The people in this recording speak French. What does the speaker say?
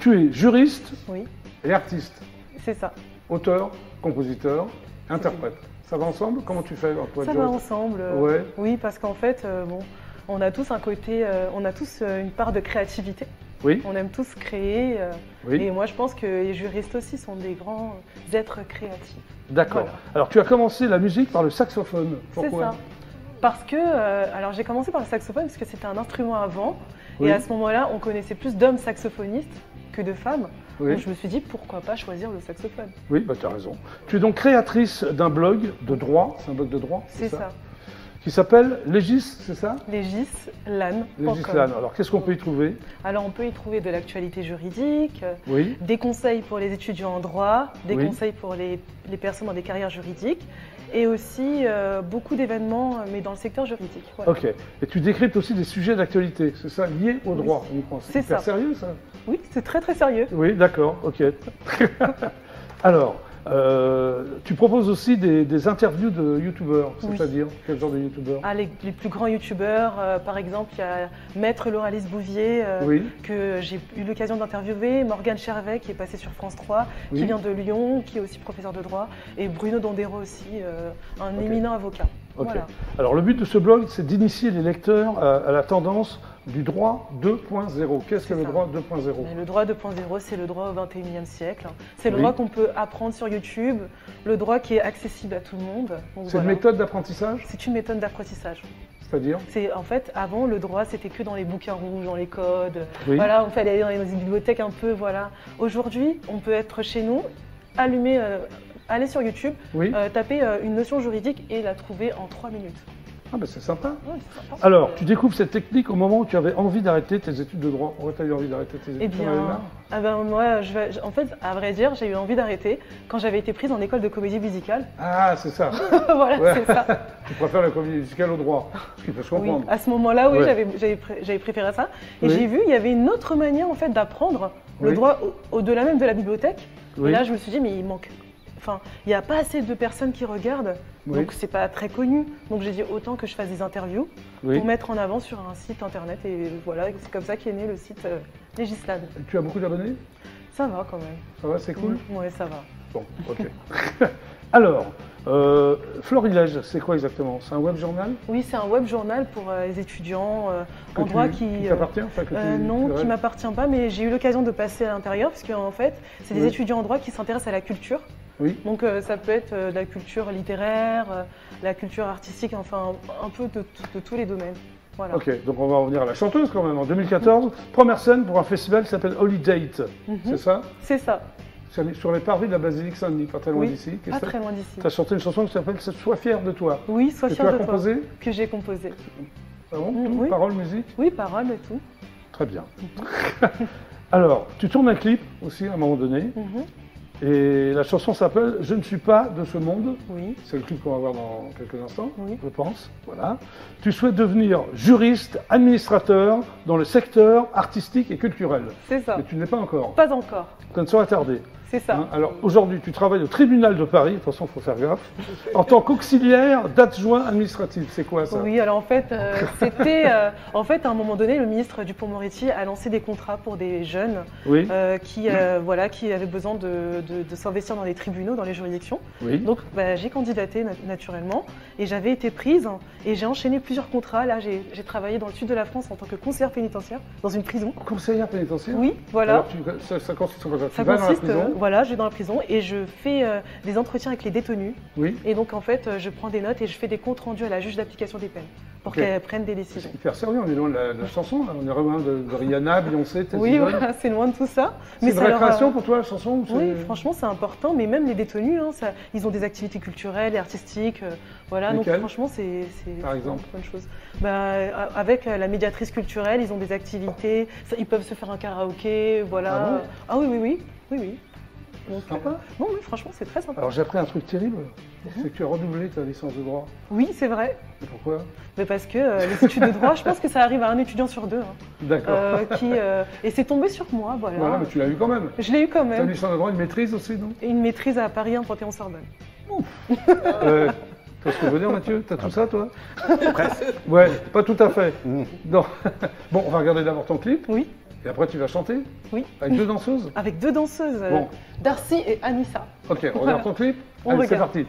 tu es juriste Oui, et artiste, c'est ça. auteur, compositeur, interprète. Ça va ensemble? Comment tu fais pour être Ça va juriste? ensemble. Ouais. Oui, parce qu'en fait, bon, on a tous un côté, on a tous une part de créativité. Oui, On aime tous créer. oui. Et moi, je pense que les juristes aussi sont des grands êtres créatifs. D'accord. Voilà. Alors, tu as commencé la musique par le saxophone. C'est Pourquoi? ça. Parce que, alors j'ai commencé par le saxophone parce que c'était un instrument avant. Oui. Et à ce moment-là, on connaissait plus d'hommes saxophonistes que de femmes. Oui. Donc je me suis dit, pourquoi pas choisir le saxophone? Oui, bah, tu as raison. Tu es donc créatrice d'un blog de droit, c'est un blog de droit, C'est ça. qui s'appelle Légis, c'est ça? Législan.com. Législan. Alors, qu'est-ce qu'on peut y trouver? Alors on peut y trouver de l'actualité juridique, Oui, des conseils pour les étudiants en droit, des Oui. conseils pour les personnes dans des carrières juridiques et aussi beaucoup d'événements, mais dans le secteur juridique. Voilà. ok. Et tu décryptes aussi des sujets d'actualité, c'est ça, liés au droit uniquement. C'est hyper ça. sérieux, ça? Oui, c'est très très sérieux. Oui, d'accord, ok. Alors, tu proposes aussi des interviews de youtubeurs, Oui. c'est-à-dire quel genre de youtubeurs? Ah, les plus grands youtubeurs, par exemple, il y a Maître Lauralis Bouvier, Oui, que j'ai eu l'occasion d'interviewer, Morgane Chervet, qui est passée sur France 3, Oui. qui vient de Lyon, qui est aussi professeur de droit, et Bruno Dondero aussi, un Ok. éminent avocat. ok. Voilà. Alors, le but de ce blog, c'est d'initier les lecteurs à la tendance du droit 2.0. Qu'est-ce que C'est le ça. droit 2.0? Mais le droit 2.0, c'est le droit au 21e siècle. C'est le Oui. droit qu'on peut apprendre sur YouTube, le droit qui est accessible à tout le monde. Donc C'est voilà. une méthode d'apprentissage, C'est une méthode d'apprentissage. c'est-à-dire? C'est en fait avant le droit c'était que dans les bouquins rouges, dans les codes. Oui. Voilà, on fallait aller dans les bibliothèques un peu. Voilà. Aujourd'hui, on peut être chez nous, allumer, aller sur YouTube, Oui. taper une notion juridique et la trouver en 3 minutes. Ah, ben c'est sympa. Ouais, c'est sympa. Alors, tu découvres cette technique au moment où tu avais envie d'arrêter tes études de droit. Pourquoi tu as eu envie d'arrêter tes études? Eh T'en avais bien, marre? moi, en fait, à vrai dire, j'ai eu envie d'arrêter quand j'avais été prise en école de comédie musicale. Ah, c'est ça. Voilà, Ouais. c'est ça. Tu préfères la comédie musicale au droit, ce qui peut se Oui, comprendre. à ce moment-là, oui, Ouais. j'avais préféré ça. Et Oui. j'ai vu, il y avait une autre manière en fait d'apprendre le Oui. droit au-delà même de la bibliothèque. Oui. Et là, je me suis dit, mais il manque. Enfin, il n'y a pas assez de personnes qui regardent, Oui. donc c'est pas très connu. Donc j'ai dit autant que je fasse des interviews Oui. pour mettre en avant sur un site internet. Et voilà, c'est comme ça qu'est né le site Législad. Tu as beaucoup d'abonnés? Ça va quand même. Ça va, c'est cool? Ouais, ça va. Bon, ok. Alors, Florilège, c'est quoi exactement? C'est un web journal Oui, c'est un web journal pour les étudiants que en droit qui qui. t'appartient, enfin, que tu Non, qui rêves? m'appartient pas, mais j'ai eu l'occasion de passer à l'intérieur parce qu'en fait, c'est des Oui. étudiants en droit qui s'intéressent à la culture. Oui. Donc ça peut être de la culture littéraire, la culture artistique, enfin un peu de tous les domaines. Voilà. Ok, donc on va revenir à la chanteuse quand même. En 2014, première scène pour un festival qui s'appelle Holiday, c'est ça? C'est ça, Sur les parvis de la basilique Saint-Denis, pas très loin oui, d'ici. pas très loin d'ici. Tu as chanté une chanson qui s'appelle Sois fier de toi. Oui, sois Que fier tu as de toi. composé? Que j'ai composé. Ah bon? Mm, Tout, oui. paroles, musique? Oui, paroles et tout. Très bien. Alors, tu tournes un clip aussi à un moment donné, Mhm. et la chanson s'appelle Je ne suis pas de ce monde. Oui, C'est le clip qu'on va voir dans quelques instants, Oui. je pense. Voilà. Tu souhaites devenir juriste, administrateur dans le secteur artistique et culturel. c'est ça. Mais tu ne l'es pas encore. Pas encore. Ça ne saurait tarder. C'est ça. Hein, alors aujourd'hui, tu travailles au tribunal de Paris, de toute façon, il faut faire gaffe, en tant qu'auxiliaire d'adjoint administratif. C'est quoi ça? Oui, alors en fait, c'était. En fait, à un moment donné, le ministre Dupond-Moretti a lancé des contrats pour des jeunes Oui, qui avaient besoin de s'investir dans les tribunaux, dans les juridictions. oui. Donc, j'ai candidaté naturellement et j'avais été prise et j'ai enchaîné plusieurs contrats. Là, j'ai travaillé dans le sud de la France en tant que conseillère pénitentiaire dans une prison. Conseillère pénitentiaire? Oui, voilà. Alors, ça consiste en quoi? Tu Ça vas dans la consiste, prison? voilà, je vais dans la prison et je fais des entretiens avec les détenus. Oui. Et donc, en fait, je prends des notes et je fais des comptes rendus à la juge d'application des peines pour Ok. qu'elle prenne des décisions. C'est hyper sérieux, on est loin de la chanson, là. On est loin de Rihanna, Beyoncé, tes Oui, idoles. voilà, c'est loin de tout ça. C'est une ça leur a- récréation pour toi, la chanson? ou Oui, c'est- franchement, c'est important, mais même les détenus, hein, ils ont des activités culturelles et artistiques. Voilà, donc Lesquelles franchement, c'est Par exemple une bonne chose. Avec la médiatrice culturelle, ils ont des activités, ils peuvent se faire un karaoké, voilà. Ah bon Ah oui, oui, oui. Oui, oui. Donc, Sympa. non, oui, franchement, c'est très sympa. Alors j'ai appris un truc terrible, c'est que tu as renouvelé ta licence de droit. Oui, c'est vrai. Et pourquoi? Mais parce que les études de droit, je pense que ça arrive à un étudiant sur deux. D'accord. Et c'est tombé sur moi, voilà. Voilà, mais tu l'as eu quand même. Je l'ai eu quand Tu as une même. licence de droit, une maîtrise aussi, non? Et une maîtrise à Paris, en Panthéon-Sorbonne. Tu vois ce que je veux dire, Mathieu? T'as tout ça, toi? Presque. Ouais, pas tout à fait. Non. Bon, on va regarder d'abord ton clip. Oui. Et après, tu vas chanter? Oui. Avec 2 danseuses? Avec 2 danseuses, Bon. Darcy et Anissa. Ok, on Voilà. regarde ton clip? On Allez, c'est regarde. parti.